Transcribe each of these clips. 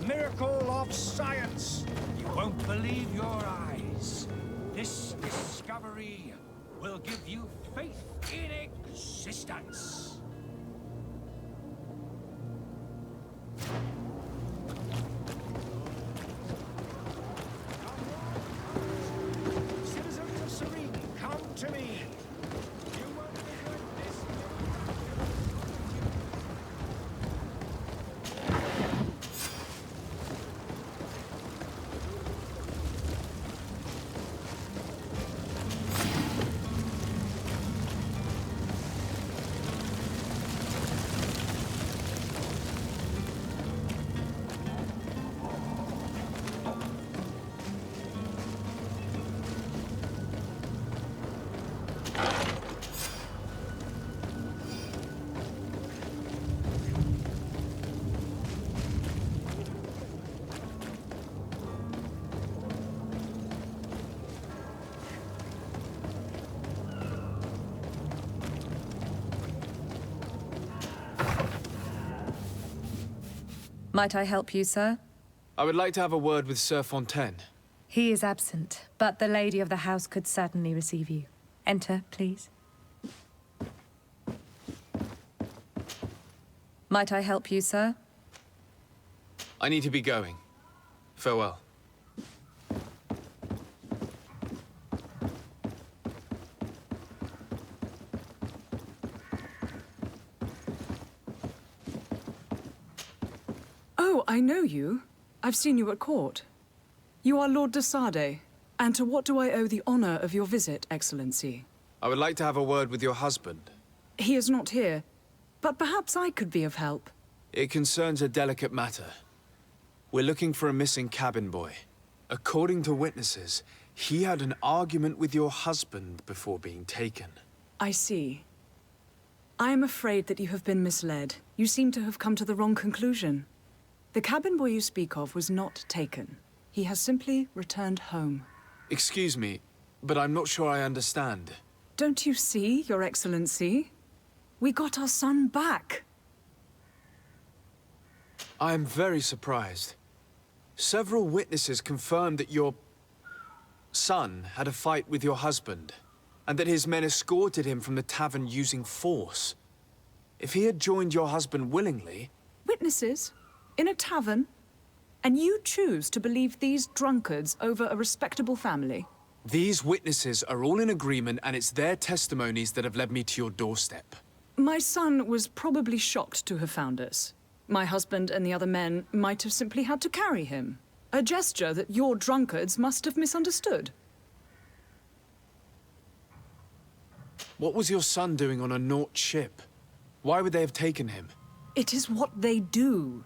miracle of science. You won't believe your eyes. This discovery will give you faith in existence. Citizens of Serene, come to me. You won't regret this. Might I help you, sir? I would like to have a word with Sir Fontaine. He is absent, but the lady of the house could certainly receive you. Enter, please. Might I help you, sir? I need to be going. Farewell. Oh, I know you. I've seen you at court. You are Lord de Sade. And to what do I owe the honor of your visit, Excellency? I would like to have a word with your husband. He is not here, but perhaps I could be of help. It concerns a delicate matter. We're looking for a missing cabin boy. According to witnesses, he had an argument with your husband before being taken. I see. I am afraid that you have been misled. You seem to have come to the wrong conclusion. The cabin boy you speak of was not taken. He has simply returned home. Excuse me, but I'm not sure I understand. Don't you see, Your Excellency? We got our son back. I am very surprised. Several witnesses confirmed that your son had a fight with your husband, and that his men escorted him from the tavern using force. If he had joined your husband willingly... Witnesses? In a tavern? And you choose to believe these drunkards over a respectable family? These witnesses are all in agreement, and it's their testimonies that have led me to your doorstep. My son was probably shocked to have found us. My husband and the other men might have simply had to carry him. A gesture that your drunkards must have misunderstood. What was your son doing on a Naut ship? Why would they have taken him? It is what they do.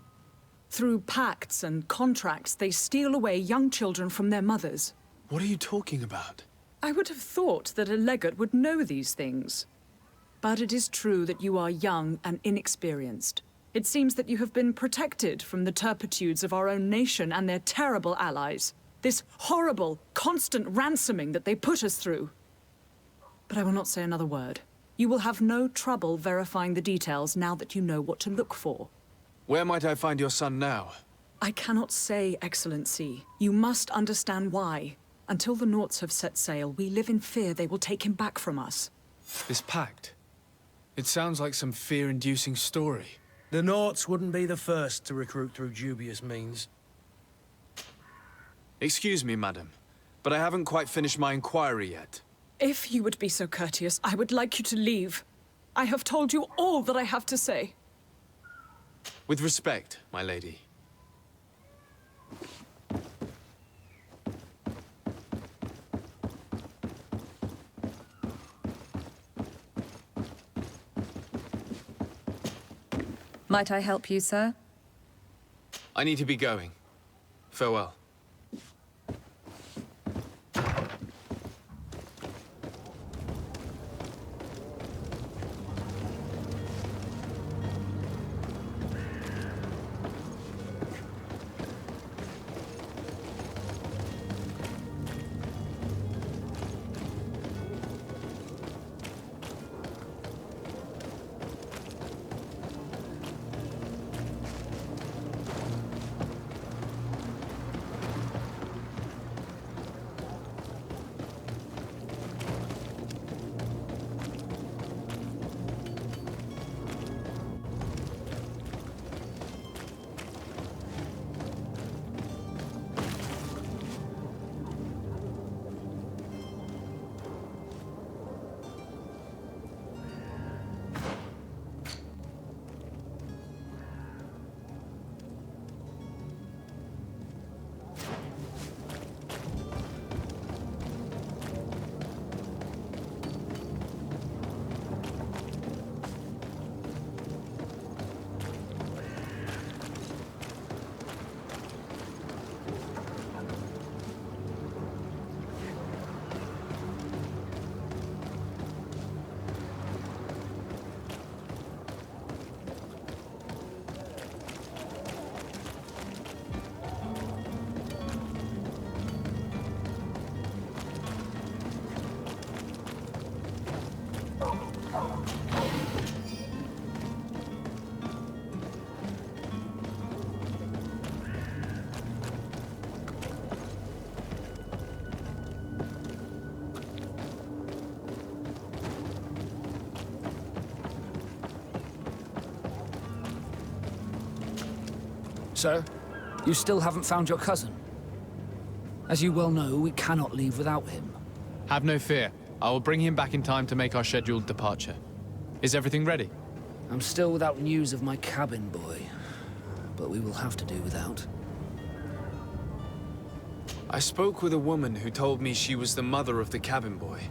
Through pacts and contracts, they steal away young children from their mothers. What are you talking about? I would have thought that a legate would know these things. But it is true that you are young and inexperienced. It seems that you have been protected from the turpitudes of our own nation and their terrible allies. This horrible, constant ransoming that they put us through. But I will not say another word. You will have no trouble verifying the details now that you know what to look for. Where might I find your son now? I cannot say, Excellency. You must understand why. Until the Nauts have set sail, we live in fear they will take him back from us. This pact? It sounds like some fear-inducing story. The Nauts wouldn't be the first to recruit through dubious means. Excuse me, madam, but I haven't quite finished my inquiry yet. If you would be so courteous, I would like you to leave. I have told you all that I have to say. With respect, my lady. Might I help you, sir? I need to be going. Farewell. Sir, you still haven't found your cousin. As you well know, we cannot leave without him. Have no fear. I will bring him back in time to make our scheduled departure. Is everything ready? I'm still without news of my cabin boy, but we will have to do without. I spoke with a woman who told me she was the mother of the cabin boy.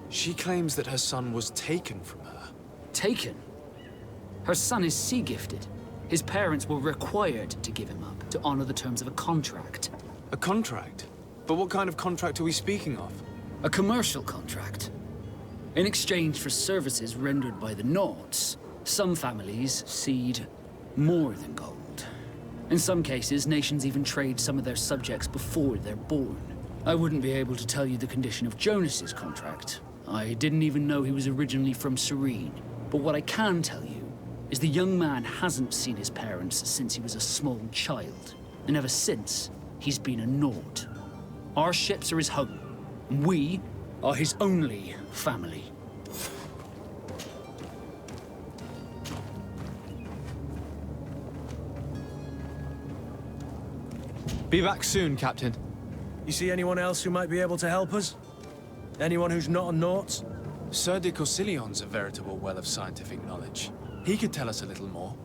She claims that her son was taken from her. Taken? Her son is sea-gifted. His parents were required to give him up, to honor the terms of a contract. A contract? But what kind of contract are we speaking of? A commercial contract. In exchange for services rendered by the Nords, some families cede more than gold. In some cases, nations even trade some of their subjects before they're born. I wouldn't be able to tell you the condition of Jonas's contract. I didn't even know he was originally from Serene. But what I can tell you is the young man hasn't seen his parents since he was a small child. And ever since, he's been a Nord. Our ships are his home. And we are his only family. Be back soon, Captain. You see anyone else who might be able to help us? Anyone who's not a Naut? Sir de Corsillion's a veritable well of scientific knowledge. He could tell us a little more.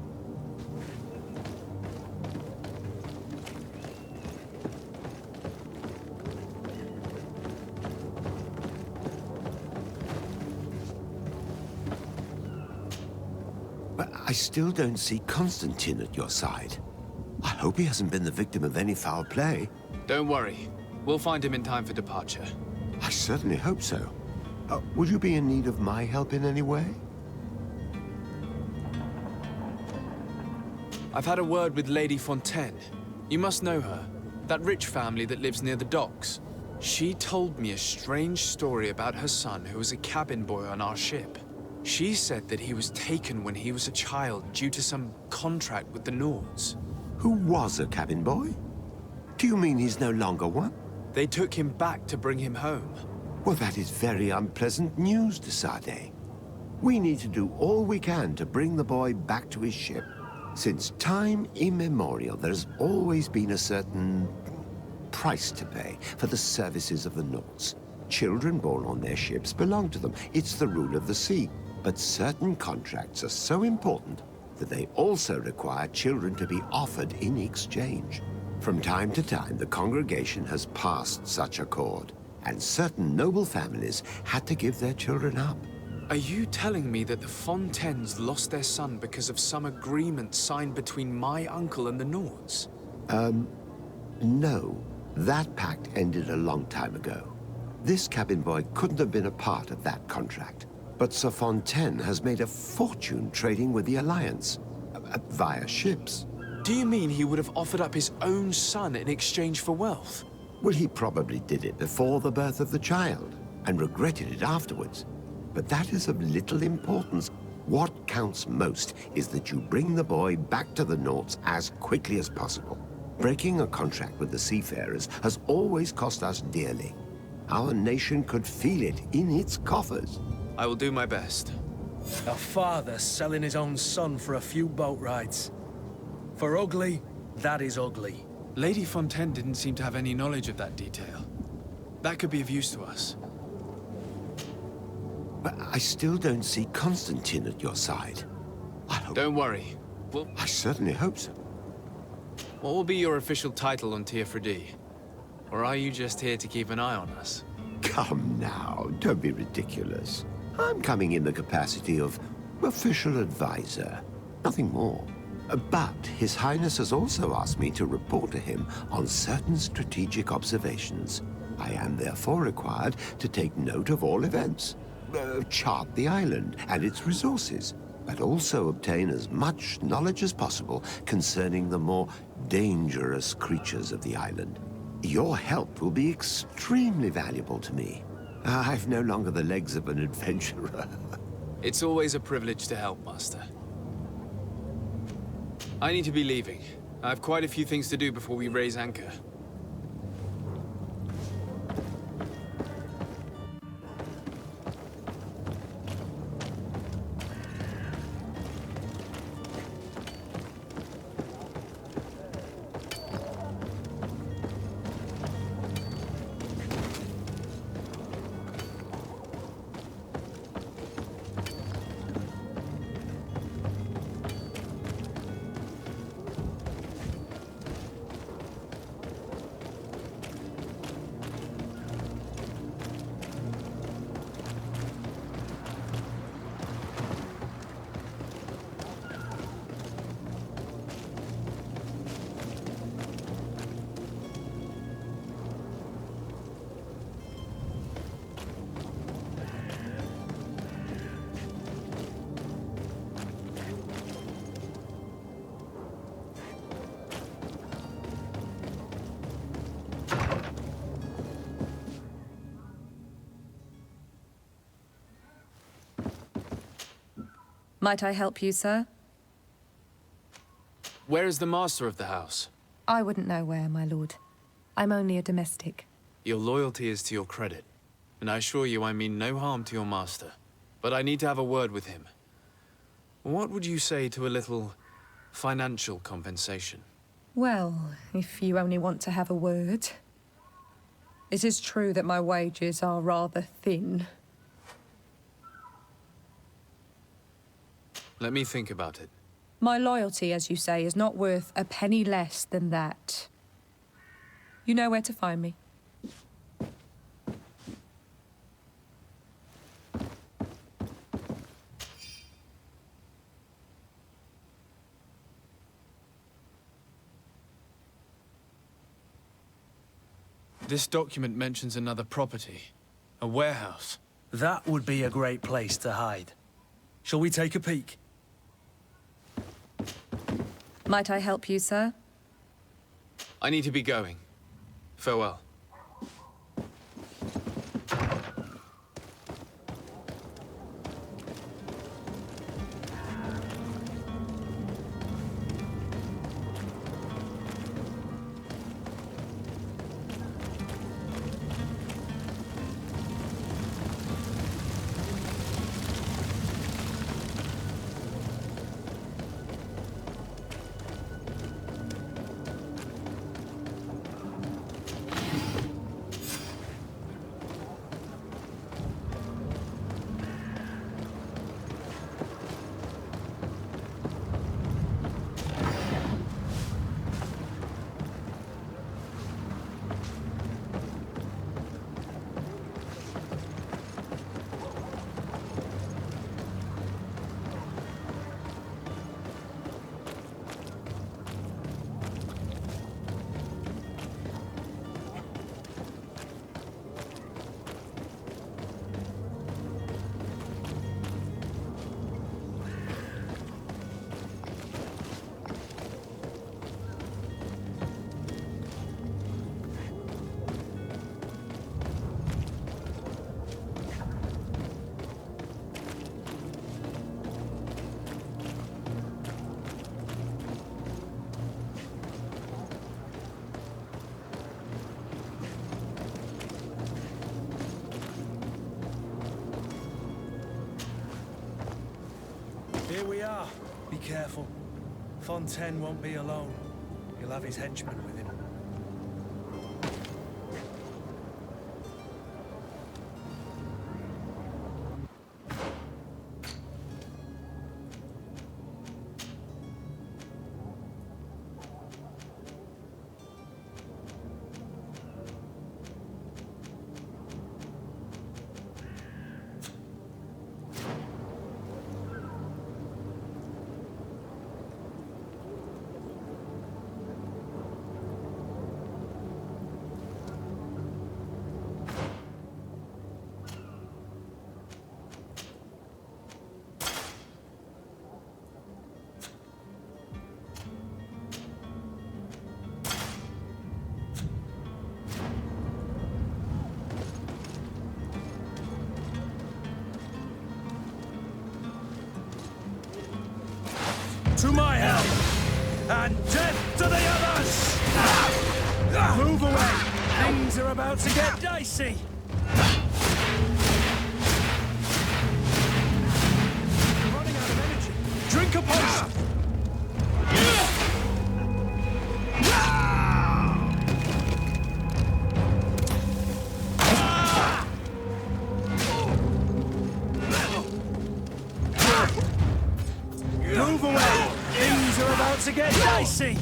But I still don't see Constantine at your side. I hope he hasn't been the victim of any foul play. Don't worry. We'll find him in time for departure. I certainly hope so. Would you be in need of my help in any way? I've had a word with Lady Fontaine. You must know her. That rich family that lives near the docks. She told me a strange story about her son who was a cabin boy on our ship. She said that he was taken when he was a child due to some contract with the Nords. Who was a cabin boy? Do you mean he's no longer one? They took him back to bring him home. Well, that is very unpleasant news, de Sade. We need to do all we can to bring the boy back to his ship. Since time immemorial, there's always been a certain price to pay for the services of the Nords. Children born on their ships belong to them. It's the rule of the sea. But certain contracts are so important that they also require children to be offered in exchange. From time to time, the congregation has passed such accord, and certain noble families had to give their children up. Are you telling me that the Fontaines lost their son because of some agreement signed between my uncle and the Nords? No. That pact ended a long time ago. This cabin boy couldn't have been a part of that contract. But Sir Fontaine has made a fortune trading with the Alliance, via ships. Do you mean he would have offered up his own son in exchange for wealth? Well, he probably did it before the birth of the child, and regretted it afterwards. But that is of little importance. What counts most is that you bring the boy back to the Nords as quickly as possible. Breaking a contract with the seafarers has always cost us dearly. Our nation could feel it in its coffers. I will do my best. A father selling his own son for a few boat rides. For ugly, that is ugly. Lady Fontaine didn't seem to have any knowledge of that detail. That could be of use to us. But I still don't see Constantine at your side. Don't worry. I certainly hope so. What will be your official title on Teofredi? Or are you just here to keep an eye on us? Come now, don't be ridiculous. I'm coming in the capacity of official advisor, nothing more. But His Highness has also asked me to report to him on certain strategic observations. I am therefore required to take note of all events, chart the island and its resources, but also obtain as much knowledge as possible concerning the more dangerous creatures of the island. Your help will be extremely valuable to me. I've no longer the legs of an adventurer. It's always a privilege to help, Master. I need to be leaving. I have quite a few things to do before we raise anchor. Might I help you, sir? Where is the master of the house? I wouldn't know where, my lord. I'm only a domestic. Your loyalty is to your credit, and I assure you I mean no harm to your master. But I need to have a word with him. What would you say to a little financial compensation? Well, if you only want to have a word. It is true that my wages are rather thin. Let me think about it. My loyalty, as you say, is not worth a penny less than that. You know where to find me. This document mentions another property. A warehouse. That would be a great place to hide. Shall we take a peek? Might I help you, sir? I need to be going. Farewell. Here we are. Be careful. Fontaine won't be alone. He'll have his henchmen with him. To my help! And death to the others! Move away! Things are about to get dicey! Running out of energy. Drink a potion! Move away! Things are about to get dicey!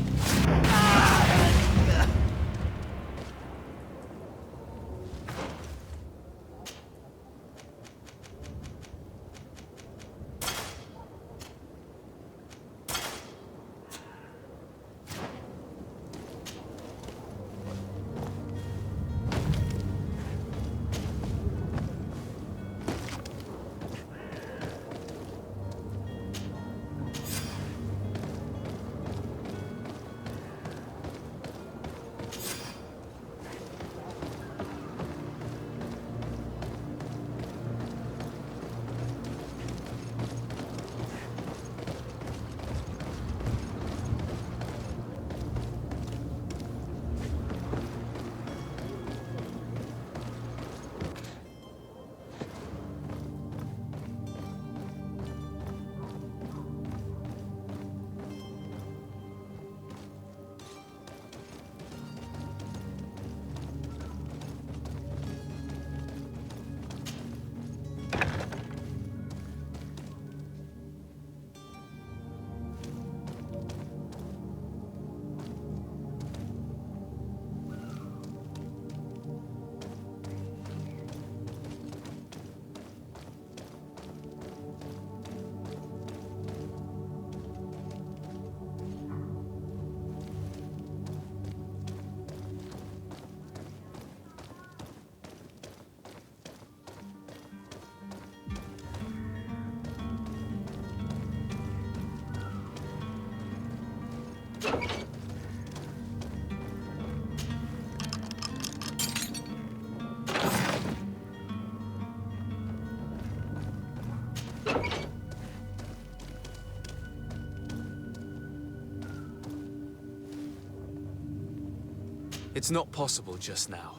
It's not possible just now.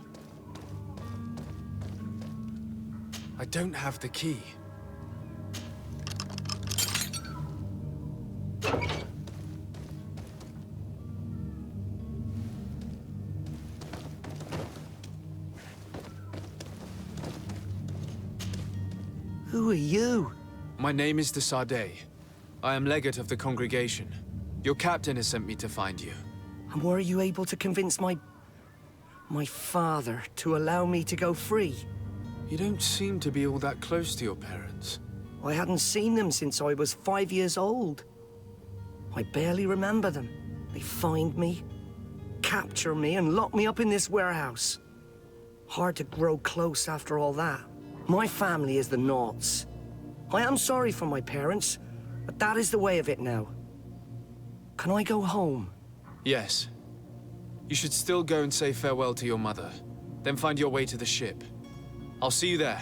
I don't have the key. Who are you? My name is de Sardet. I am legate of the congregation. Your captain has sent me to find you. And were you able to convince my father to allow me to go free? You don't seem to be all that close to your parents. I hadn't seen them since I was 5 years old. I barely remember them. They find me, capture me, and lock me up in this warehouse. Hard to grow close after all that. My family is the Naughts. I am sorry for my parents, but that is the way of it now. Can I go home? Yes. You should still go and say farewell to your mother. Then find your way to the ship. I'll see you there.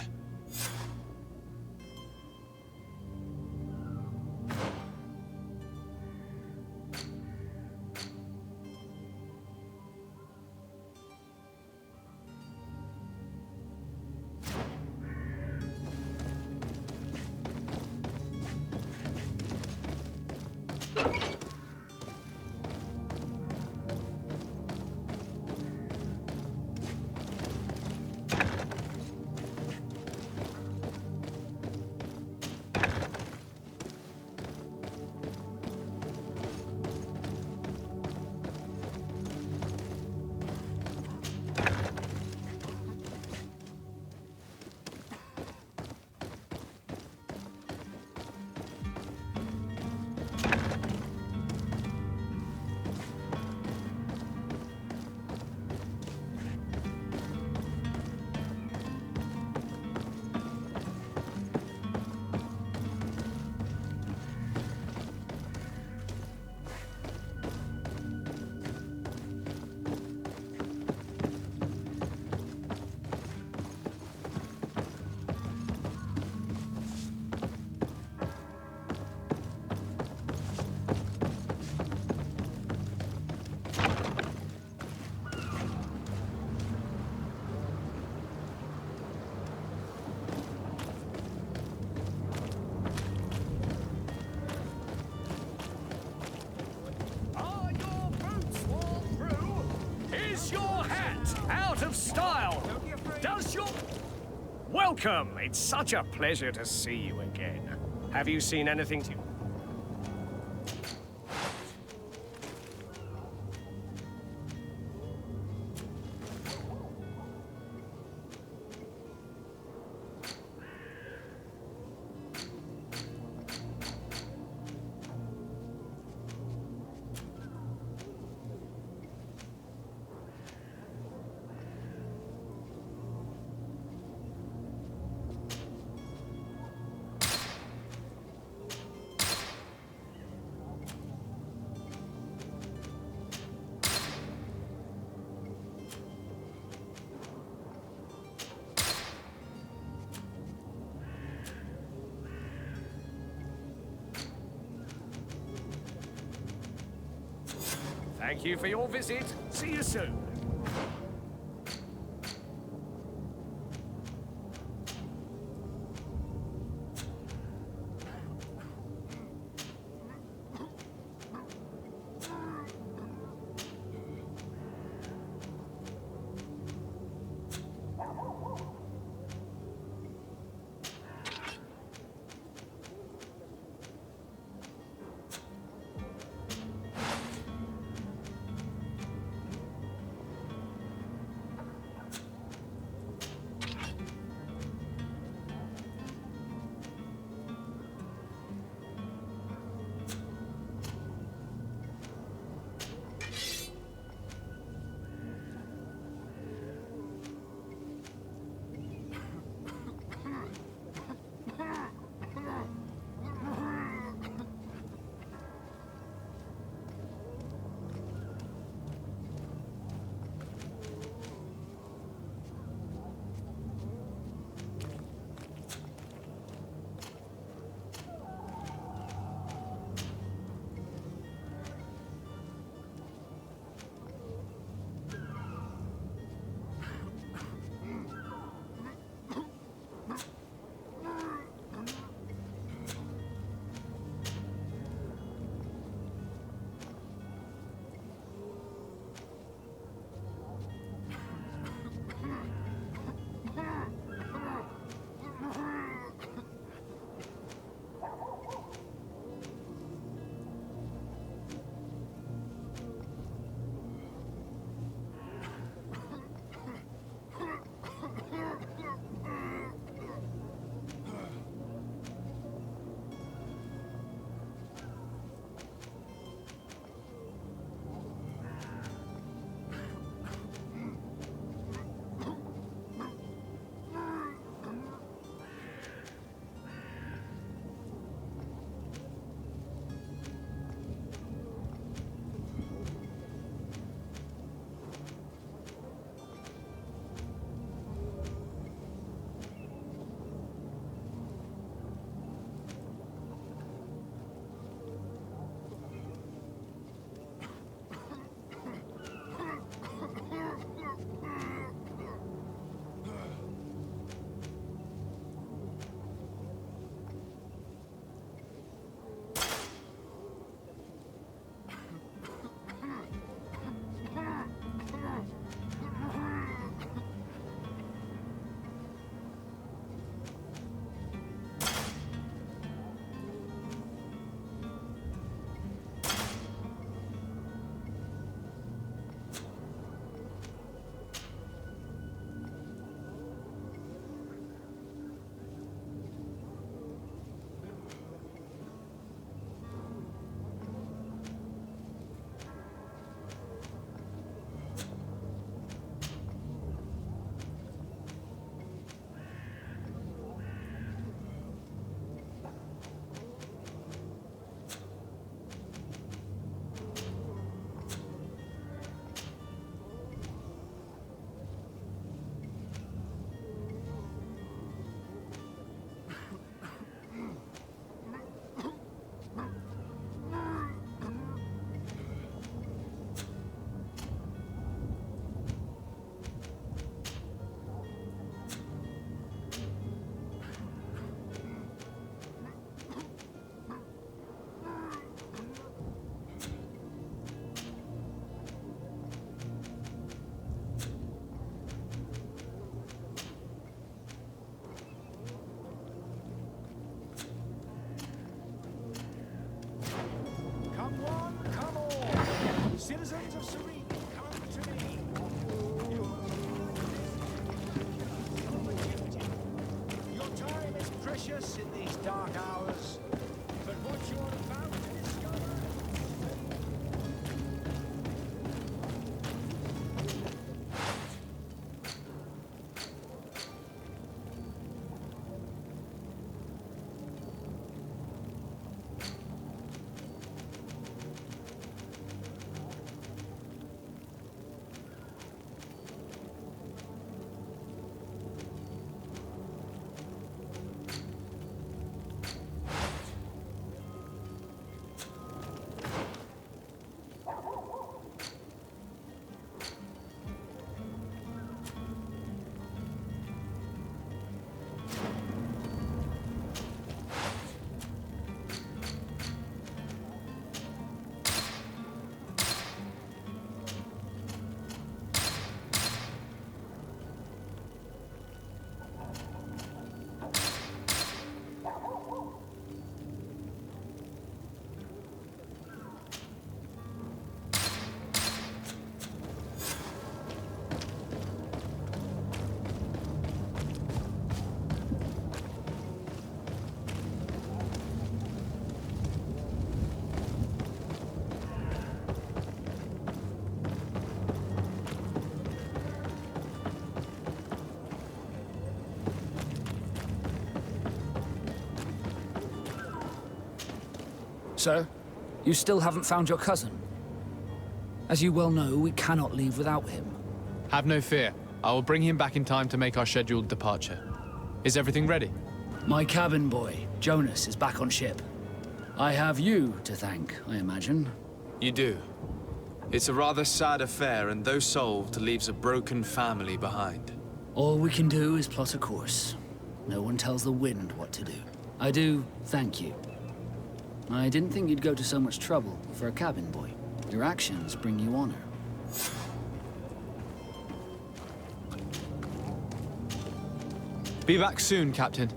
Are your boots worn through? Is your hat out of style? Does your... Welcome! It's such a pleasure to see you again. Have you seen anything to... Thank you for your visit. See you soon. precious in these dark hours. But what you're about to discover... Sir, you still haven't found your cousin. As you well know, we cannot leave without him. Have no fear. I will bring him back in time to make our scheduled departure. Is everything ready? My cabin boy, Jonas, is back on ship. I have you to thank, I imagine. You do. It's a rather sad affair, and though solved, leaves a broken family behind. All we can do is plot a course. No one tells the wind what to do. I do thank you. I didn't think you'd go to so much trouble for a cabin boy. Your actions bring you honor. Be back soon, Captain.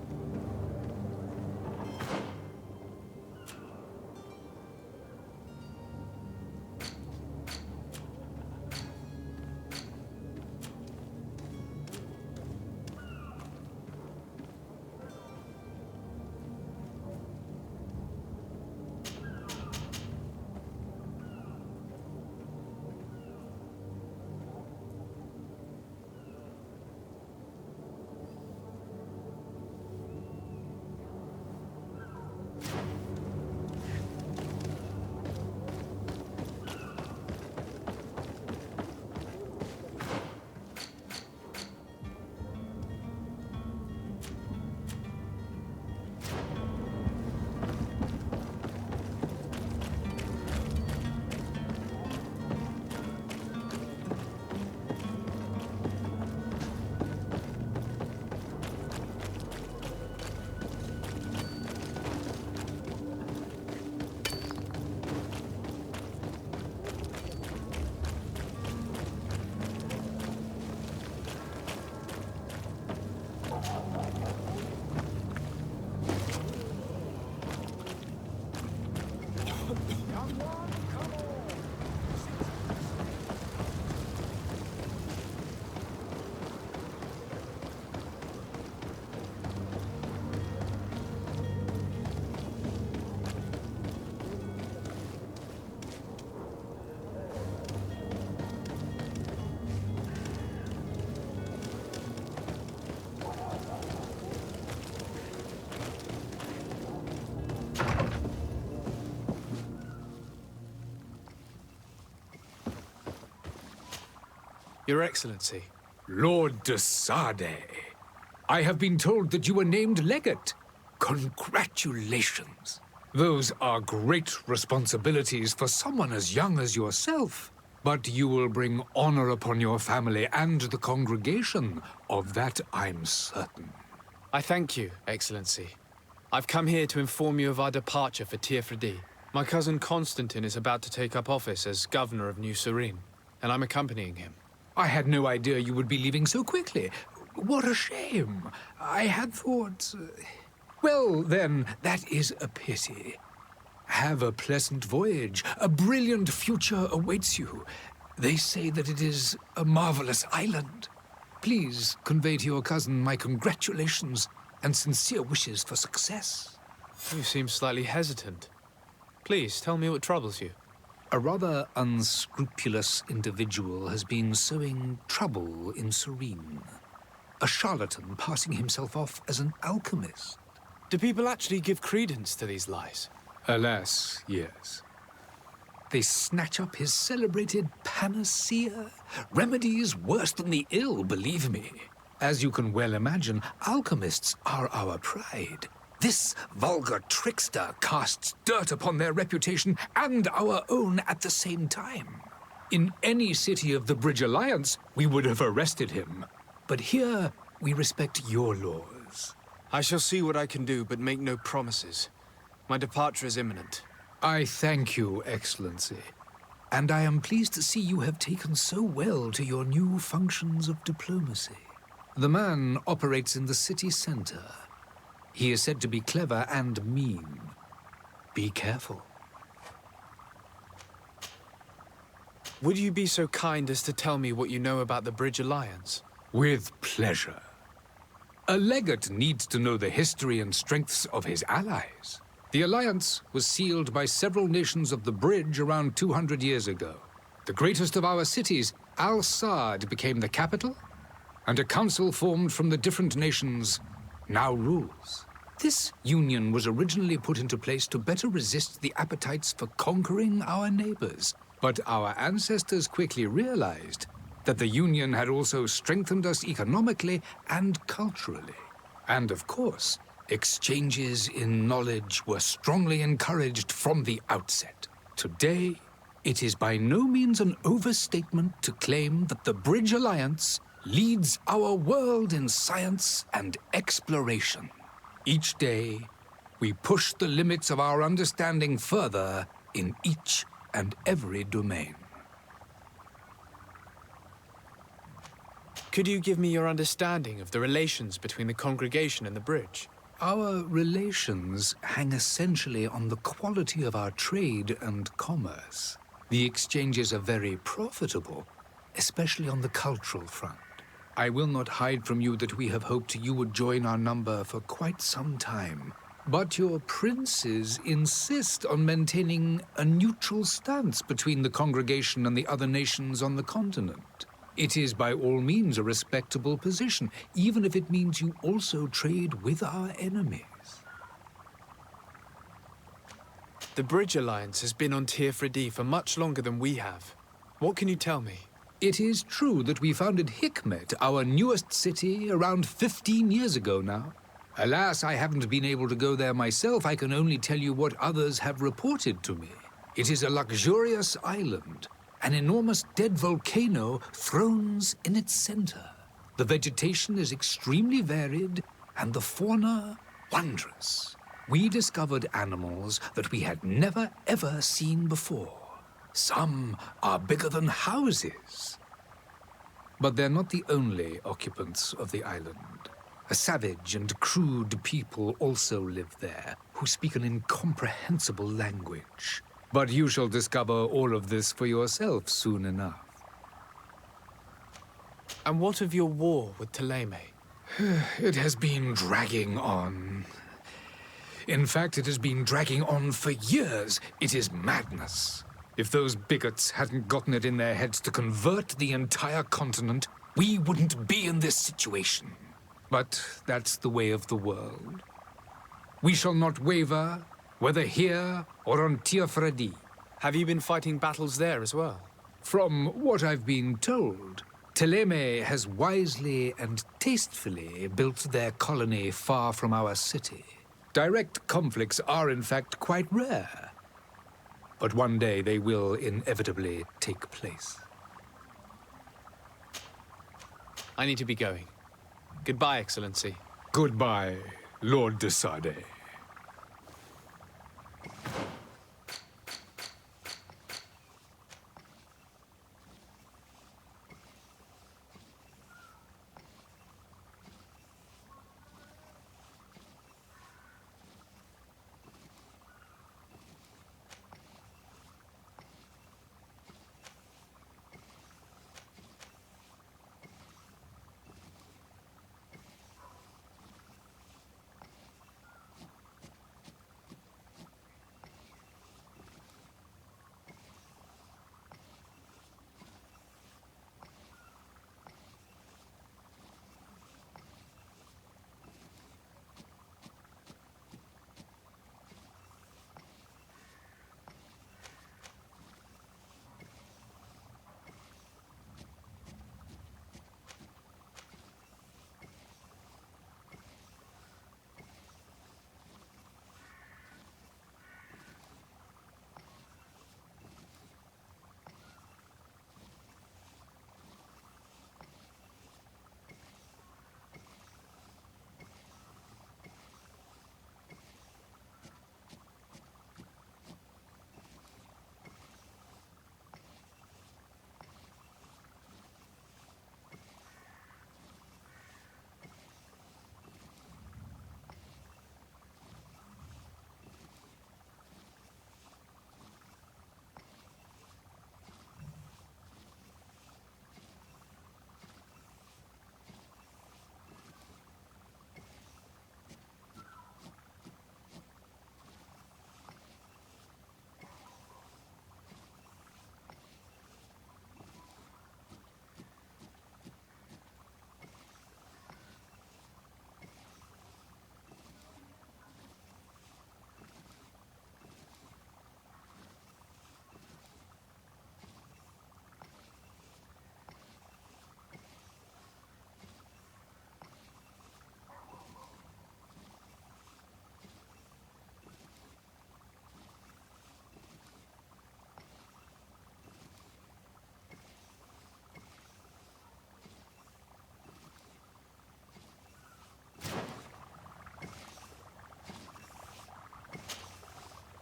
Your Excellency. Lord de Sade, I have been told that you were named legate. Congratulations. Those are great responsibilities for someone as young as yourself. But you will bring honor upon your family and the congregation. Of that, I'm certain. I thank you, Excellency. I've come here to inform you of our departure for Tiefredi. My cousin Constantine is about to take up office as governor of New Serene, and I'm accompanying him. I had no idea you would be leaving so quickly. What a shame. I had thought... Well, then, that is a pity. Have a pleasant voyage. A brilliant future awaits you. They say that it is a marvelous island. Please convey to your cousin my congratulations. and sincere wishes for success. You seem slightly hesitant. Please, tell me what troubles you. A rather unscrupulous individual has been sowing trouble in Serene. A charlatan passing himself off as an alchemist. Do people actually give credence to these lies? Alas, yes. They snatch up his celebrated panacea. Remedies worse than the ill, believe me. As you can well imagine, alchemists are our pride. This vulgar trickster casts dirt upon their reputation and our own at the same time. In any city of the Bridge Alliance, we would have arrested him. But here, we respect your laws. I shall see what I can do, but make no promises. My departure is imminent. I thank you, Excellency. And I am pleased to see you have taken so well to your new functions of diplomacy. The man operates in the city center. He is said to be clever and mean. Be careful. Would you be so kind as to tell me what you know about the Bridge Alliance? With pleasure. A legate needs to know the history and strengths of his allies. The alliance was sealed by several nations of the Bridge around 200 years ago. The greatest of our cities, Al-Saad, became the capital, and a council formed from the different nations now rules. This union was originally put into place to better resist the appetites for conquering our neighbors. But our ancestors quickly realized that the union had also strengthened us economically and culturally. And of course, exchanges in knowledge were strongly encouraged from the outset. Today, it is by no means an overstatement to claim that the Bridge Alliance leads our world in science and exploration. Each day, we push the limits of our understanding further in each and every domain. Could you give me your understanding of the relations between the congregation and the Bridge? Our relations hang essentially on the quality of our trade and commerce. The exchanges are very profitable, especially on the cultural front. I will not hide from you that we have hoped you would join our number for quite some time. But your princes insist on maintaining a neutral stance between the congregation and the other nations on the continent. It is by all means a respectable position, even if it means you also trade with our enemies. The Bridge Alliance has been on Teerfredi for much longer than we have. What can you tell me? It is true that we founded Hikmet, our newest city, around 15 years ago now. Alas, I haven't been able to go there myself. I can only tell you what others have reported to me. It is a luxurious island. An enormous dead volcano thrones in its center. The vegetation is extremely varied, and the fauna wondrous. We discovered animals that we had never ever seen before. Some are bigger than houses. But they're not the only occupants of the island. A savage and crude people also live there, who speak an incomprehensible language. But you shall discover all of this for yourself soon enough. And what of your war with Ptolemy? It has been dragging on. In fact, it has been dragging on for years. It is madness. If those bigots hadn't gotten it in their heads to convert the entire continent, we wouldn't be in this situation. But that's the way of the world. We shall not waver, whether here or on Teerfredi. Have you been fighting battles there as well? From what I've been told, Ptolemy has wisely and tastefully built their colony far from our city. Direct conflicts are in fact quite rare. But one day they will inevitably take place. I need to be going. Goodbye, Excellency. Goodbye, Lord de Sade.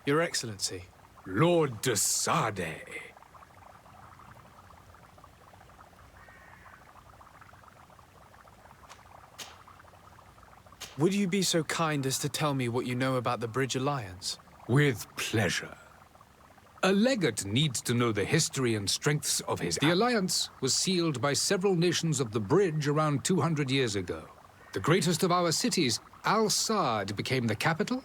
Your Excellency. Lord de Sade. Would you be so kind as to tell me what you know about the Bridge Alliance? With pleasure. A legate needs to know the history and strengths of his... The alliance was sealed by several nations of the Bridge around 200 years ago. The greatest of our cities, Al-Saad, became the capital,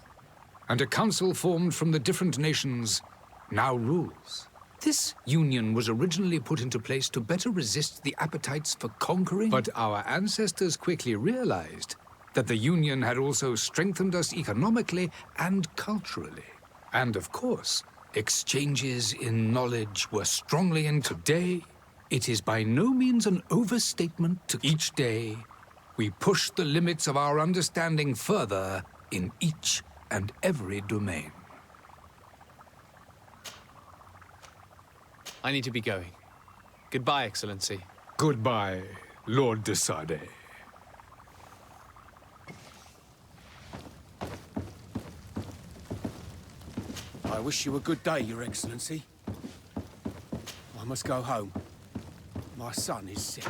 and a council formed from the different nations now rules. This union was originally put into place to better resist the appetites for conquering, but our ancestors quickly realized that the union had also strengthened us economically and culturally. And of course, exchanges in knowledge were strongly in today. It is by no means an overstatement to each day we push the limits of our understanding further in each and every domain. I need to be going. Goodbye, Excellency. Goodbye, Lord de Sade. I wish you a good day, Your Excellency. I must go home. My son is sick.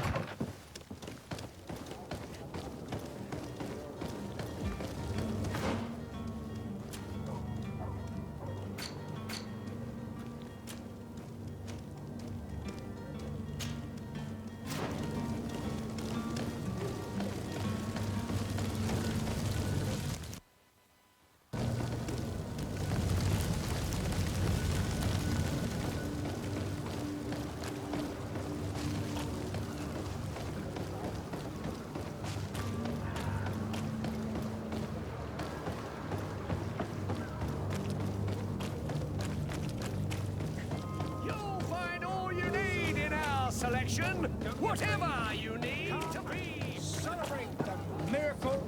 Selection, whatever you need to be. Celebrate the miracle.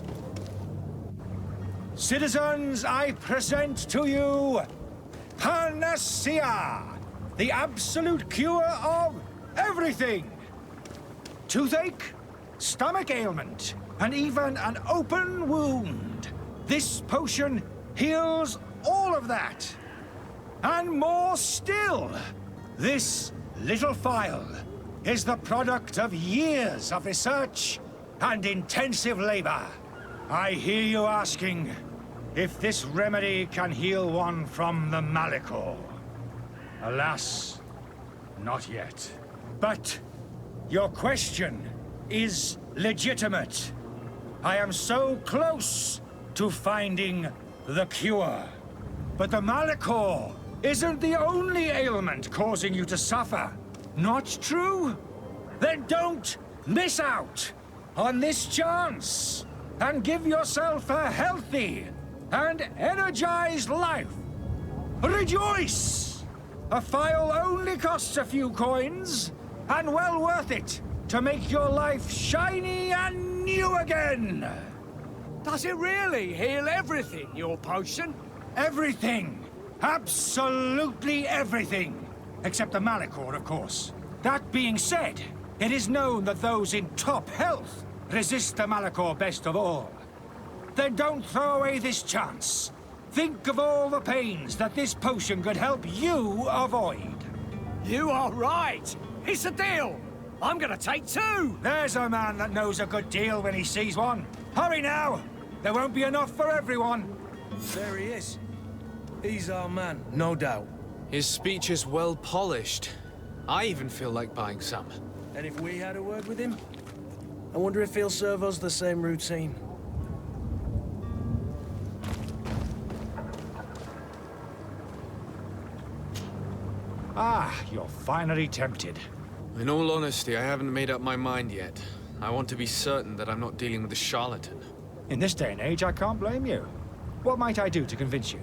Citizens, I present to you Panacea, the absolute cure of everything. Toothache, stomach ailment, and even an open wound. This potion heals all of that. And more still, this little phial is the product of years of research and intensive labor. I hear you asking if this remedy can heal one from the Malachor. Alas, not yet. But your question is legitimate. I am so close to finding the cure. But the Malachor isn't the only ailment causing you to suffer. Not true? Then don't miss out on this chance and give yourself a healthy and energized life. Rejoice! A phial only costs a few coins, and well worth it to make your life shiny and new again. Does it really heal everything, your potion? Everything. Absolutely everything. Except the Malachor, of course. That being said, it is known that those in top health resist the Malachor best of all. Then don't throw away this chance. Think of all the pains that this potion could help you avoid. You are right. It's a deal. I'm gonna take two. There's a man that knows a good deal when he sees one. Hurry now. There won't be enough for everyone. There he is. He's our man, no doubt. His speech is well polished. I even feel like buying some. And if we had a word with him? I wonder if he'll serve us the same routine. Ah, you're finally tempted. In all honesty, I haven't made up my mind yet. I want to be certain that I'm not dealing with a charlatan. In this day and age, I can't blame you. What might I do to convince you?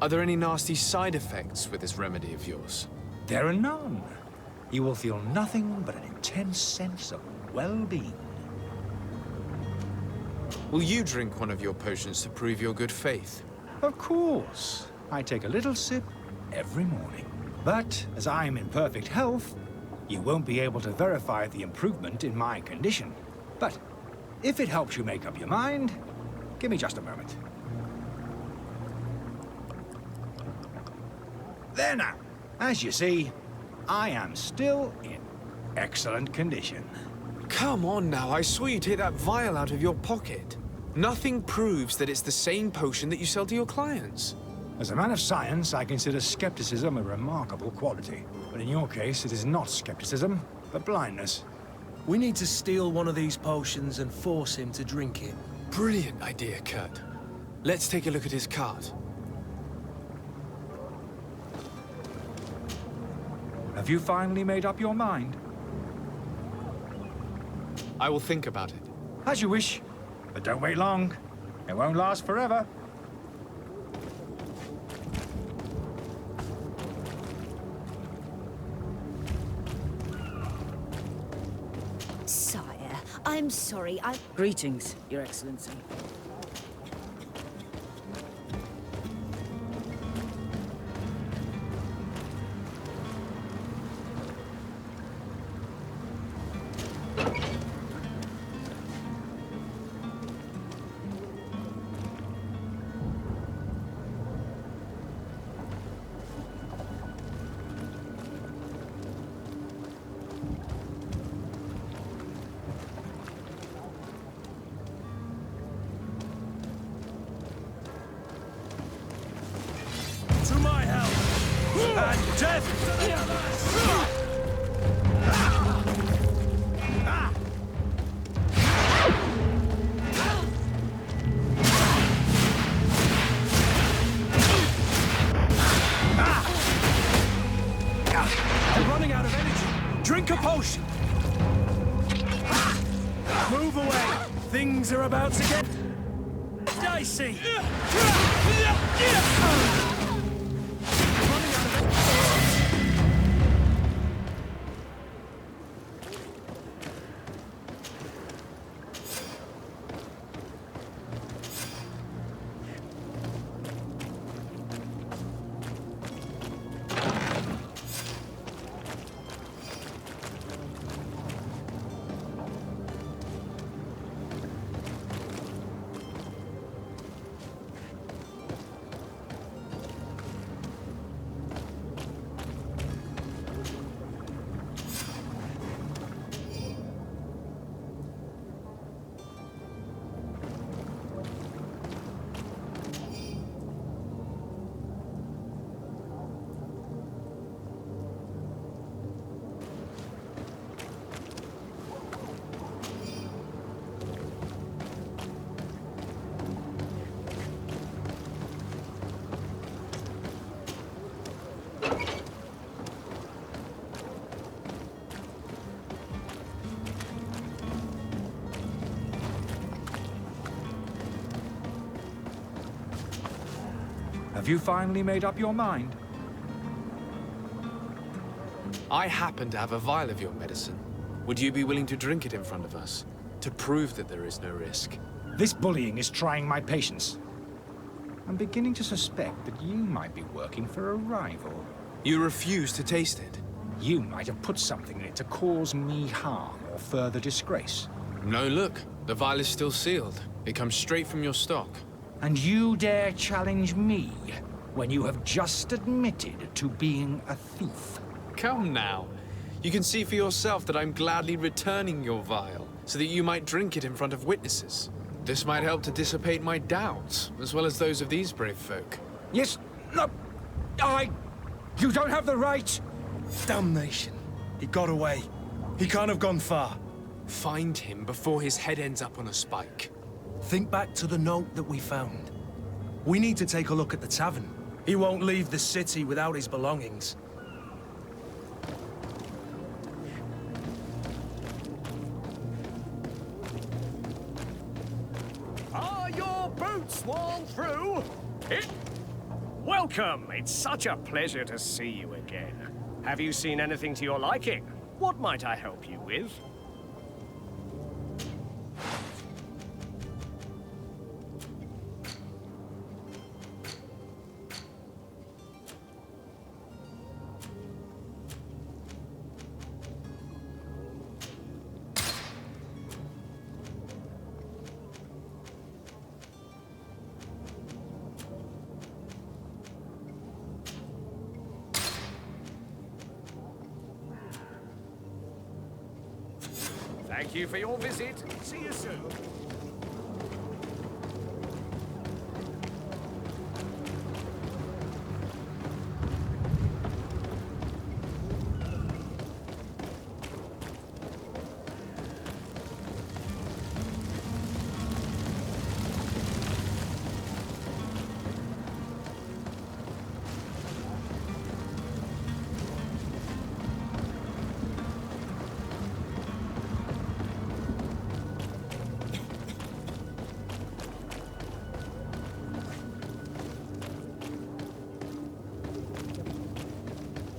Are there any nasty side effects with this remedy of yours? There are none. You will feel nothing but an intense sense of well-being. Will you drink one of your potions to prove your good faith? Of course. I take a little sip every morning. But as I'm in perfect health, you won't be able to verify the improvement in my condition. But if it helps you make up your mind, Give me just a moment. There now. As you see, I am still in excellent condition. Come on now, I saw you take that vial out of your pocket. Nothing proves that it's the same potion that you sell to your clients. As a man of science, I consider skepticism a remarkable quality. But in your case, it is not skepticism, but blindness. We need to steal one of these potions and force him to drink it. Brilliant idea, Kurt. Let's take a look at his cart. Have you finally made up your mind? I will think about it. As you wish, but don't wait long. It won't last forever. Sire, I'm sorry, Greetings, Your Excellency. To my help! And death to the others! I'm running out of energy. Drink a potion. Move away. Things are about to get dicey. Have you finally made up your mind? I happen to have a vial of your medicine. Would you be willing to drink it in front of us? To prove that there is no risk? This bullying is trying my patience. I'm beginning to suspect that you might be working for a rival. You refuse to taste it? You might have put something in it to cause me harm or further disgrace. No, look. The vial is still sealed. It comes straight from your stock. And you dare challenge me when you have just admitted to being a thief? Come now. You can see for yourself that I'm gladly returning your vial, so that you might drink it in front of witnesses. This might help to dissipate my doubts, as well as those of these brave folk. Yes, no, you don't have the right. Damnation. He got away. He can't have gone far. Find him before his head ends up on a spike. Think back to the note that we found. We need to take a look at the tavern. He won't leave the city without his belongings. Are your boots worn through? Welcome! It's such a pleasure to see you again. Have you seen anything to your liking? What might I help you with? Thank you for your visit. See you soon.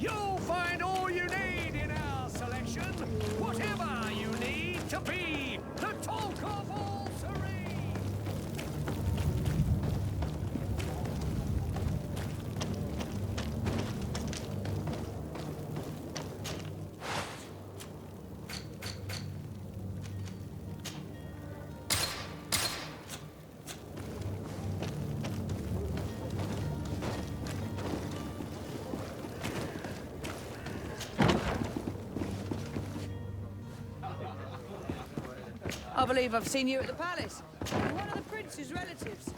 You'll find all you need in our selection. Whatever you need to be the talk of all serene. I believe I've seen you at the palace. You're one of the prince's relatives.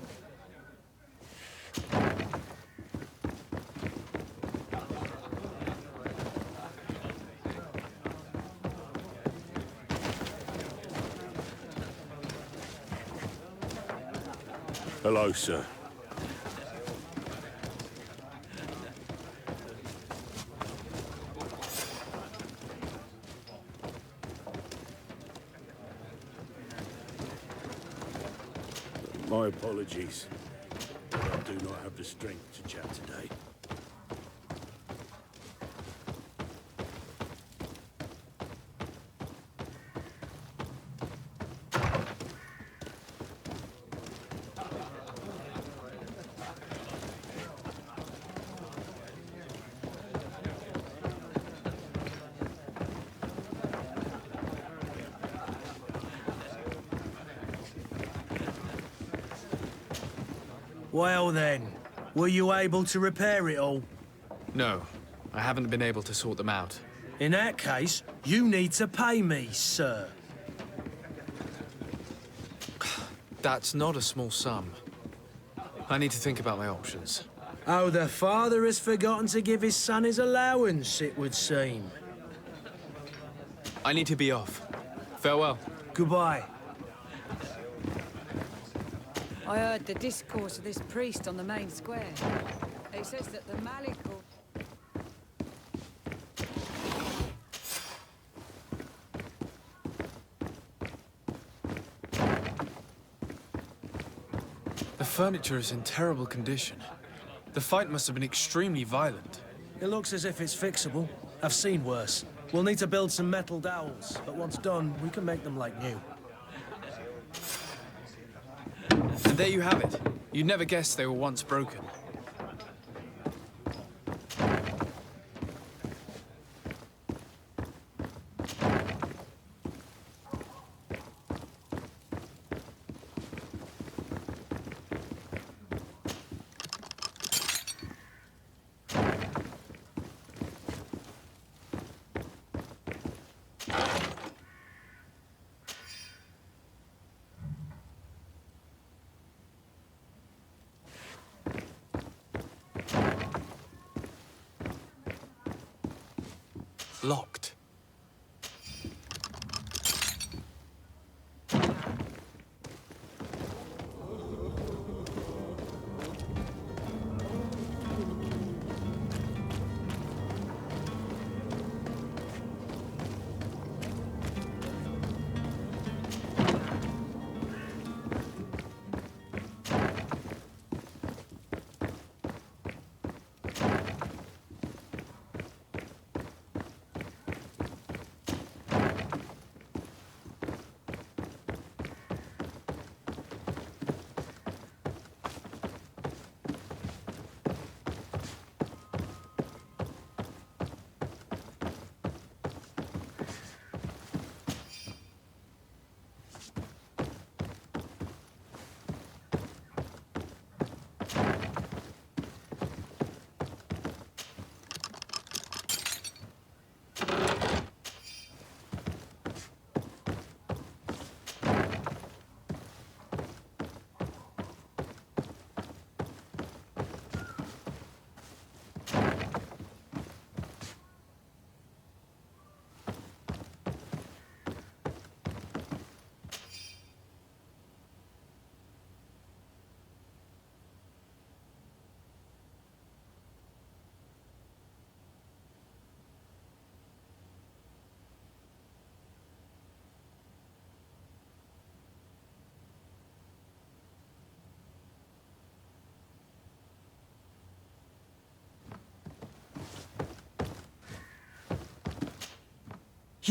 Hello, sir. My apologies, but I do not have the strength to chat today. Well then, were you able to repair it all? No, I haven't been able to sort them out. In that case, you need to pay me, sir. That's not a small sum. I need to think about my options. Oh, the father has forgotten to give his son his allowance, it would seem. I need to be off. Farewell. Goodbye. I heard the discourse of this priest on the main square. He says that the Malik will... The furniture is in terrible condition. The fight must have been extremely violent. It looks as if it's fixable. I've seen worse. We'll need to build some metal dowels, but once done, we can make them like new. And there you have it. You'd never guess they were once broken. Locked.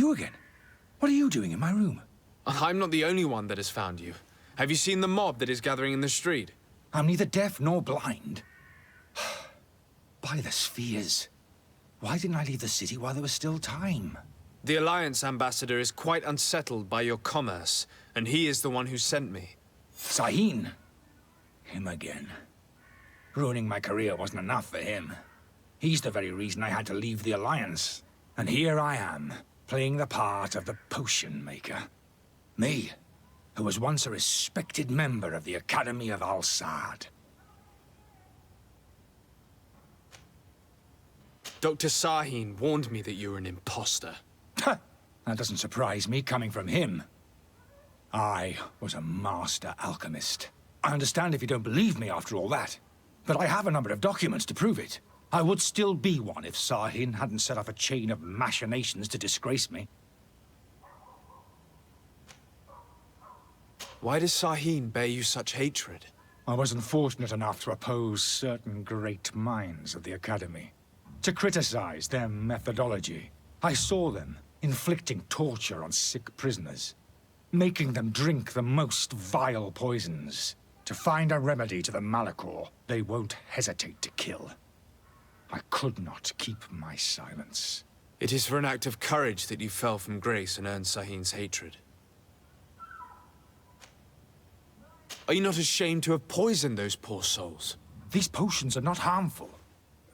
You again? What are you doing in my room? I'm not the only one that has found you. Have you seen the mob that is gathering in the street? I'm neither deaf nor blind. By the spheres. Why didn't I leave the city while there was still time? The Alliance ambassador is quite unsettled by your commerce, and he is the one who sent me. Sahin. Him again. Ruining my career wasn't enough for him. He's the very reason I had to leave the Alliance. And here I am, playing the part of the potion maker. Me, who was once a respected member of the Academy of Al-Sad. Dr. Sahin warned me that you were an imposter. That doesn't surprise me, coming from him. I was a master alchemist. I understand if you don't believe me after all that, but I have a number of documents to prove it. I would still be one if Sahin hadn't set off a chain of machinations to disgrace me. Why does Sahin bear you such hatred? I wasn't fortunate enough to oppose certain great minds of the Academy. To criticize their methodology. I saw them inflicting torture on sick prisoners, making them drink the most vile poisons. To find a remedy to the Malachor, they won't hesitate to kill. I could not keep my silence. It is for an act of courage that you fell from grace and earned Sahin's hatred. Are you not ashamed to have poisoned those poor souls? These potions are not harmful.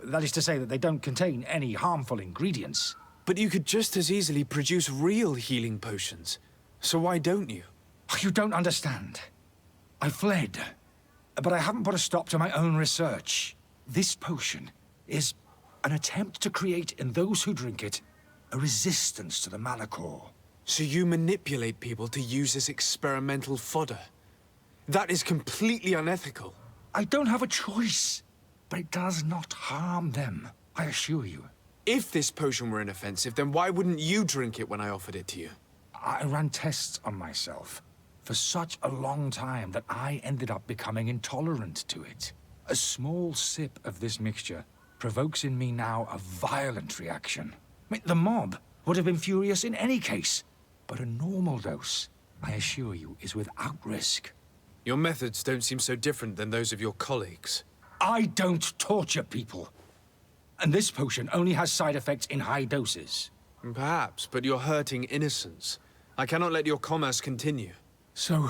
That is to say that they don't contain any harmful ingredients. But you could just as easily produce real healing potions. So why don't you? You don't understand. I fled, but I haven't put a stop to my own research. This potion is an attempt to create in those who drink it a resistance to the Malachor. So you manipulate people to use as experimental fodder? That is completely unethical. I don't have a choice, but it does not harm them, I assure you. If this potion were inoffensive, then why wouldn't you drink it when I offered it to you? I ran tests on myself for such a long time that I ended up becoming intolerant to it. A small sip of this mixture provokes in me now a violent reaction. I mean, the mob would have been furious in any case, but a normal dose, I assure you, is without risk. Your methods don't seem so different than those of your colleagues. I don't torture people. And this potion only has side effects in high doses. Perhaps, but you're hurting innocents. I cannot let your commerce continue. So,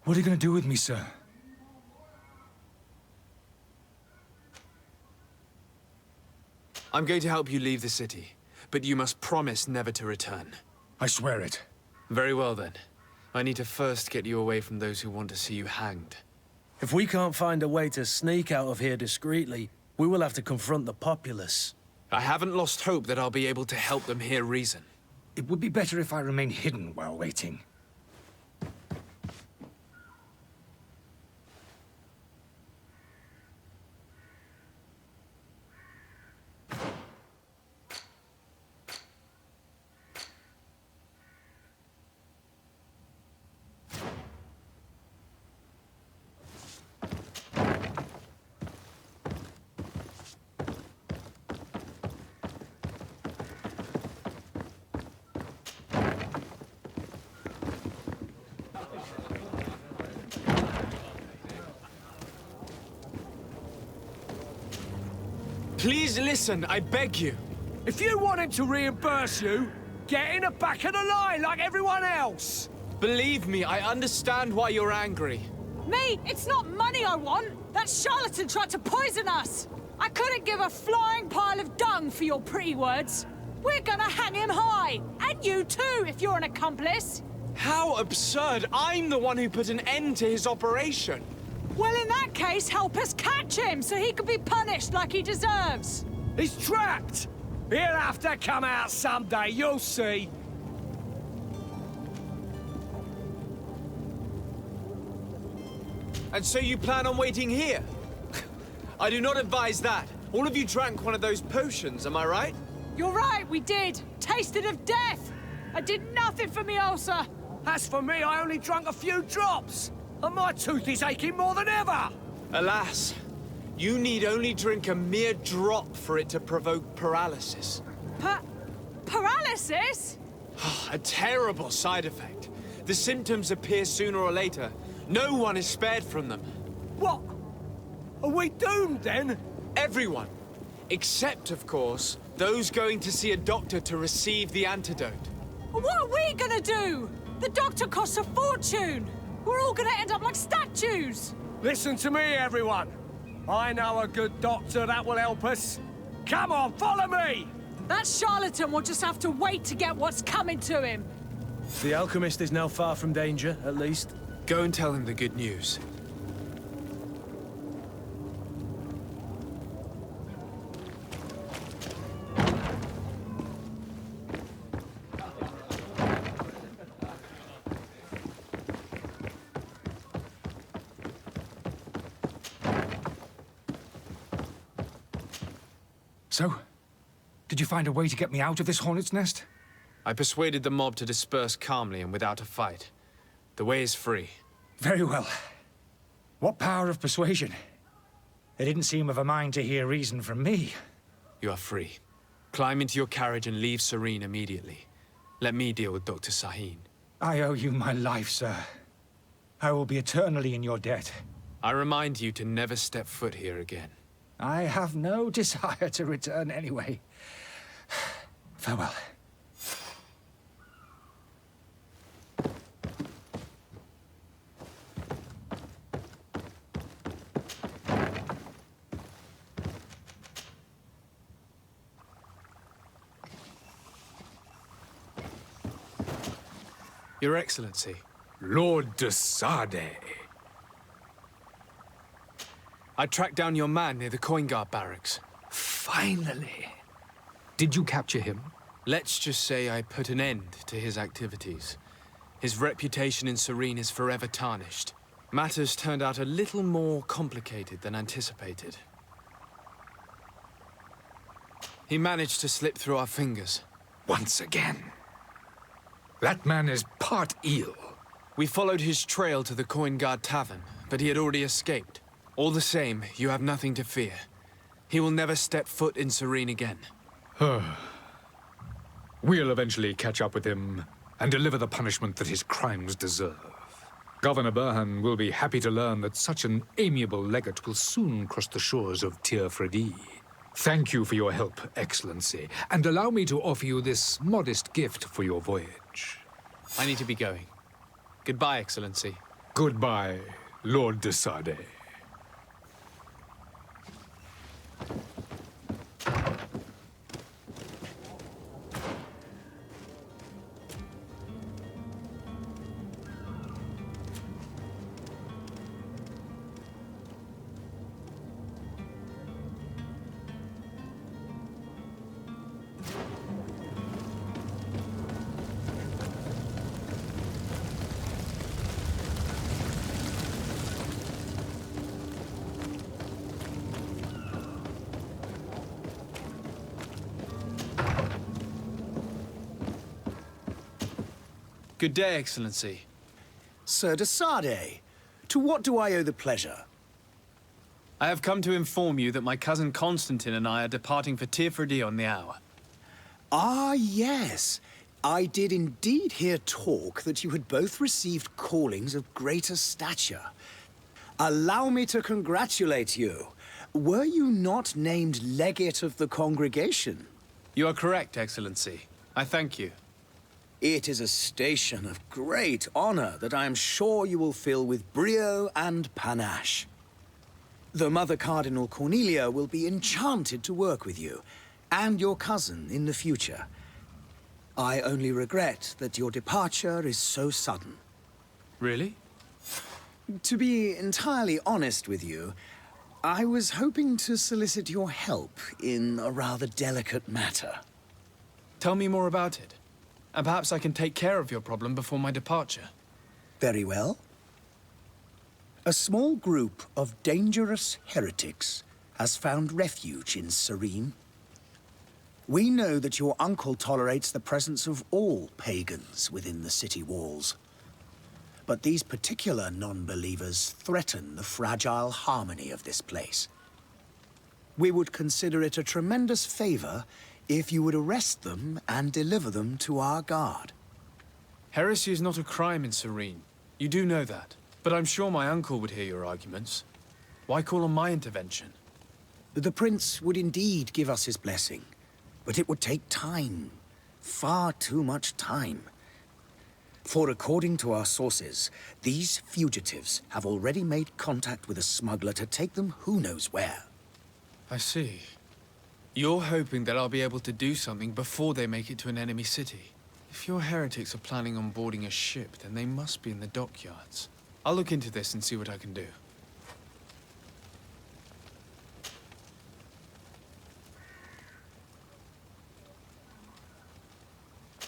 what are you going to do with me, sir? I'm going to help you leave the city, but you must promise never to return. I swear it. Very well, then. I need to first get you away from those who want to see you hanged. If we can't find a way to sneak out of here discreetly, we will have to confront the populace. I haven't lost hope that I'll be able to help them hear reason. It would be better if I remain hidden while waiting. Please listen, I beg you. If you want him to reimburse you, get in the back of the line like everyone else. Believe me, I understand why you're angry. Me? It's not money I want. That charlatan tried to poison us. I couldn't give a flying pile of dung for your pretty words. We're gonna hang him high. And you too, if you're an accomplice. How absurd! I'm the one who put an end to his operation. Well, in that case, help us catch him so he can be punished like he deserves. He's trapped. He'll have to come out someday, you'll see. And so you plan on waiting here? I do not advise that. All of you drank one of those potions, am I right? You're right, we did. Tasted of death. I did nothing for me ulcer. As for me, I only drank a few drops. And my tooth is aching more than ever! Alas, you need only drink a mere drop for it to provoke paralysis. Paralysis? paralysis? A terrible side effect. The symptoms appear sooner or later. No one is spared from them. What? Are we doomed, then? Everyone. Except, of course, those going to see a doctor to receive the antidote. What are we gonna do? The doctor costs a fortune. We're all gonna end up like statues. Listen to me, everyone. I know a good doctor that will help us. Come on, follow me! That charlatan will just have to wait to get what's coming to him. The alchemist is now far from danger, at least. Go and tell him the good news. So, did you find a way to get me out of this hornet's nest? I persuaded the mob to disperse calmly and without a fight. The way is free. Very well. What power of persuasion? They didn't seem of a mind to hear reason from me. You are free. Climb into your carriage and leave Serene immediately. Let me deal with Dr. Sahin. I owe you my life, sir. I will be eternally in your debt. I remind you to never step foot here again. I have no desire to return anyway. Farewell. Your Excellency. Lord de Sade. I tracked down your man near the coin guard barracks. Finally. Did you capture him? Let's just say I put an end to his activities. His reputation in Serene is forever tarnished. Matters turned out a little more complicated than anticipated. He managed to slip through our fingers. Once again. That man is part eel. We followed his trail to the Coin Guard Tavern, but he had already escaped. All the same, you have nothing to fear. He will never step foot in Serene again. We'll eventually catch up with him and deliver the punishment that his crimes deserve. Governor Burhan will be happy to learn that such an amiable legate will soon cross the shores of Tir Fredi. Thank you for your help, Excellency, and allow me to offer you this modest gift for your voyage. I need to be going. Goodbye, Excellency. Goodbye, Lord de Sade. Good day, Excellency. Sir de Sade, to what do I owe the pleasure? I have come to inform you that my cousin Constantine and I are departing for Tir Fredi on the hour. Ah, yes. I did indeed hear talk that you had both received callings of greater stature. Allow me to congratulate you. Were you not named legate of the congregation? You are correct, Excellency. I thank you. It is a station of great honor that I am sure you will fill with brio and panache. The Mother Cardinal Cornelia will be enchanted to work with you, and your cousin in the future. I only regret that your departure is so sudden. Really? To be entirely honest with you, I was hoping to solicit your help in a rather delicate matter. Tell me more about it. And perhaps I can take care of your problem before my departure. Very well. A small group of dangerous heretics has found refuge in Serene. We know that your uncle tolerates the presence of all pagans within the city walls. But these particular non-believers threaten the fragile harmony of this place. We would consider it a tremendous favor if you would arrest them and deliver them to our guard. Heresy is not a crime in Serene. You do know that. But I'm sure my uncle would hear your arguments. Why call on my intervention? The prince would indeed give us his blessing, but it would take time. Far too much time. For according to our sources, these fugitives have already made contact with a smuggler to take them who knows where. I see. You're hoping that I'll be able to do something before they make it to an enemy city. If your heretics are planning on boarding a ship, then they must be in the dockyards. I'll look into this and see what I can do.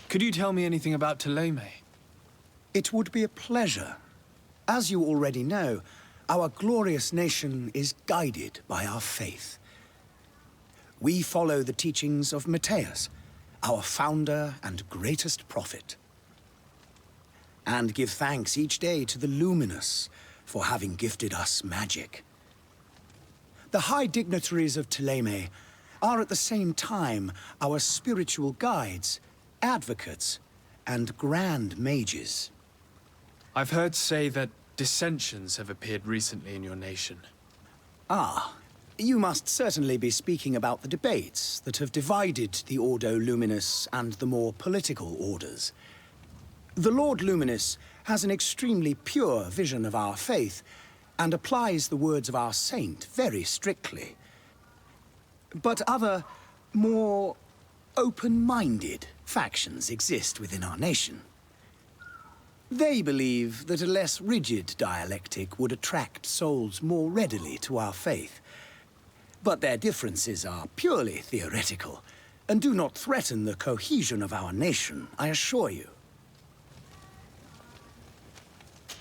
Could you tell me anything about Thélème? It would be a pleasure. As you already know, our glorious nation is guided by our faith. We follow the teachings of Matthias, our founder and greatest prophet, and give thanks each day to the Luminous for having gifted us magic. The high dignitaries of Thélème are at the same time our spiritual guides, advocates, and grand mages. I've heard say that dissensions have appeared recently in your nation. Ah, you must certainly be speaking about the debates that have divided the Ordo Luminous and the more political orders. The Lord Luminous has an extremely pure vision of our faith and applies the words of our saint very strictly. But other, more open-minded factions exist within our nation. They believe that a less rigid dialectic would attract souls more readily to our faith. But their differences are purely theoretical and do not threaten the cohesion of our nation, I assure you.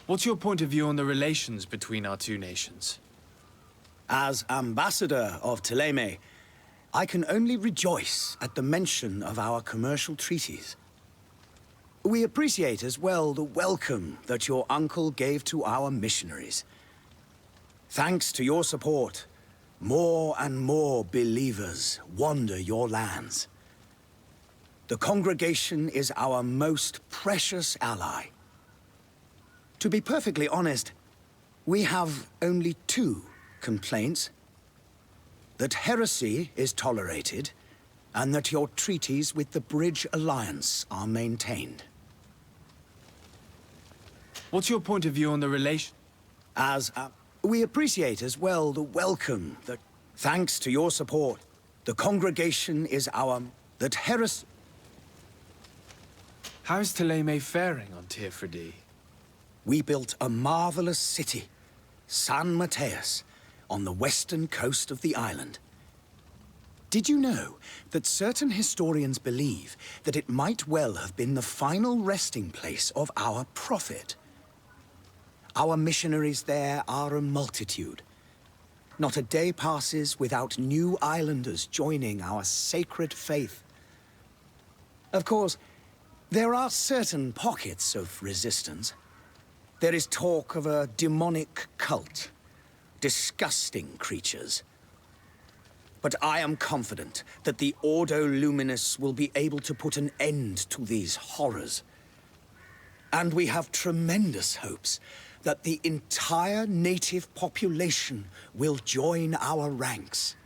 What's your point of view on the relations between our two nations? As ambassador of Thélème, I can only rejoice at the mention of our commercial treaties. We appreciate as well the welcome that your uncle gave to our missionaries. Thanks to your support, more and more believers wander your lands. The congregation is our most precious ally. To be perfectly honest, we have only two complaints: that heresy is tolerated, and that your treaties with the Bridge Alliance are maintained. What's your point of view on the relation? We appreciate as well the welcome that, thanks to your support, the congregation is our... that heresy... How's Thélème faring on Teofridi? We built a marvelous city, San Matthias, on the western coast of the island. Did you know that certain historians believe that it might well have been the final resting place of our prophet? Our missionaries there are a multitude. Not a day passes without new islanders joining our sacred faith. Of course, there are certain pockets of resistance. There is talk of a demonic cult, disgusting creatures. But I am confident that the Ordo Luminous will be able to put an end to these horrors. And we have tremendous hopes that the entire native population will join our ranks.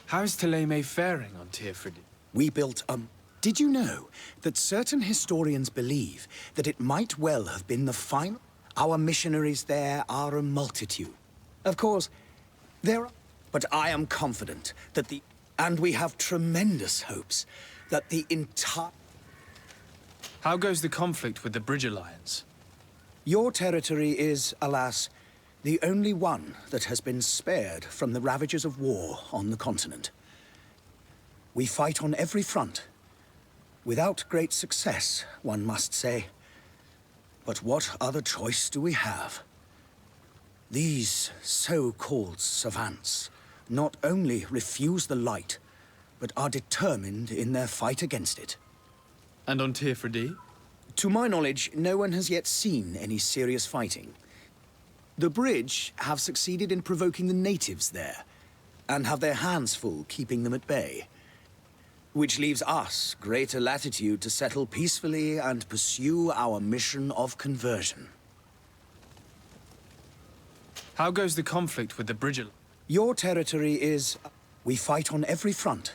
How's Thélème faring on Teofridi? We built a... Did you know that certain historians believe that it might well have been the final... Our missionaries there are a multitude. Of course, there are... But I am confident that the... And we have tremendous hopes that the entire... How goes the conflict with the Bridge Alliance? Your territory is, alas, the only one that has been spared from the ravages of war on the continent. We fight on every front. Without great success, one must say. But what other choice do we have? These so-called savants not only refuse the light, but are determined in their fight against it. And on Teofridi? To my knowledge, no one has yet seen any serious fighting. The Bridge have succeeded in provoking the natives there, and have their hands full keeping them at bay. Which leaves us greater latitude to settle peacefully and pursue our mission of conversion. How goes the conflict with the Bridger? Your territory is... We fight on every front.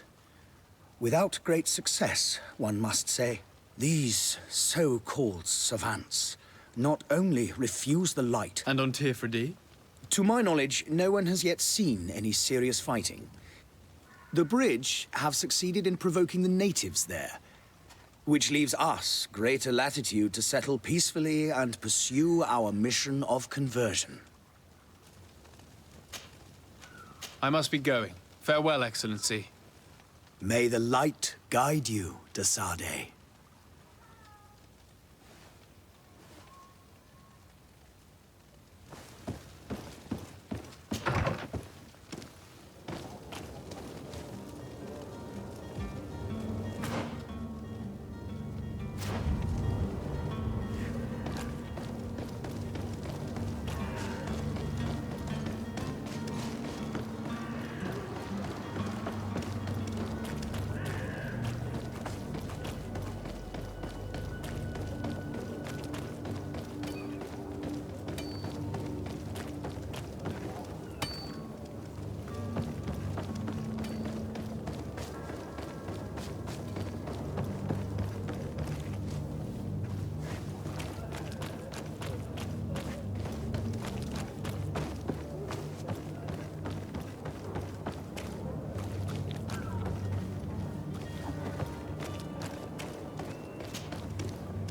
Without great success, one must say. These so-called savants not only refuse the light... And on Tirfredi? To my knowledge, no one has yet seen any serious fighting. The Bridge have succeeded in provoking the natives there, which leaves us greater latitude to settle peacefully and pursue our mission of conversion. I must be going. Farewell, Excellency. May the light guide you, de Sade.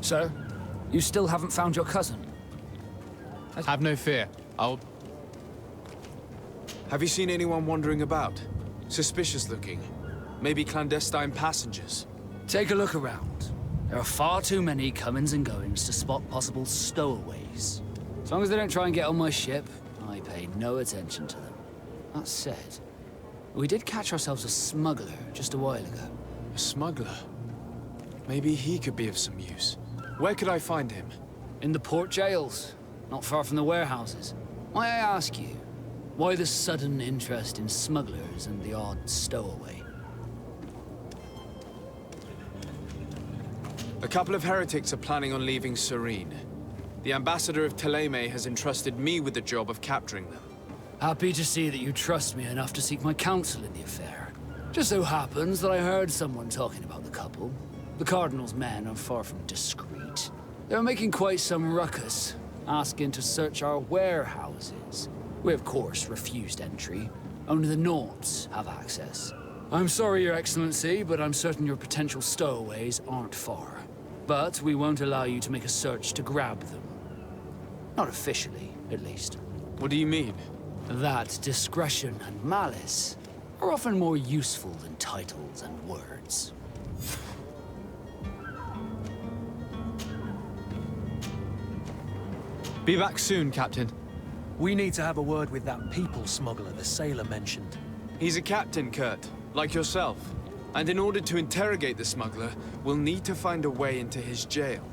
Sir, you still haven't found your cousin? Have no fear. Have you seen anyone wandering about? Suspicious looking. Maybe clandestine passengers. Take a look around. There are far too many comings and goings to spot possible stowaways. As long as they don't try and get on my ship, I pay no attention to them. That said, we did catch ourselves a smuggler just a while ago. A smuggler? Maybe he could be of some use. Where could I find him? In the port jails, not far from the warehouses. May I ask you, why the sudden interest in smugglers and the odd stowaway? A couple of heretics are planning on leaving Serene. The ambassador of Teleme has entrusted me with the job of capturing them. Happy to see that you trust me enough to seek my counsel in the affair. Just so happens that I heard someone talking about the couple. The Cardinal's men are far from discreet. They were making quite some ruckus, asking to search our warehouses. We, of course, refused entry. Only the Nords have access. I'm sorry, Your Excellency, but I'm certain your potential stowaways aren't far. But we won't allow you to make a search to grab them. Not officially, at least. What do you mean? That discretion and malice are often more useful than titles and words. Be back soon, Captain. We need to have a word with that people smuggler the sailor mentioned. He's a captain, Kurt, like yourself. And in order to interrogate the smuggler, we'll need to find a way into his jail.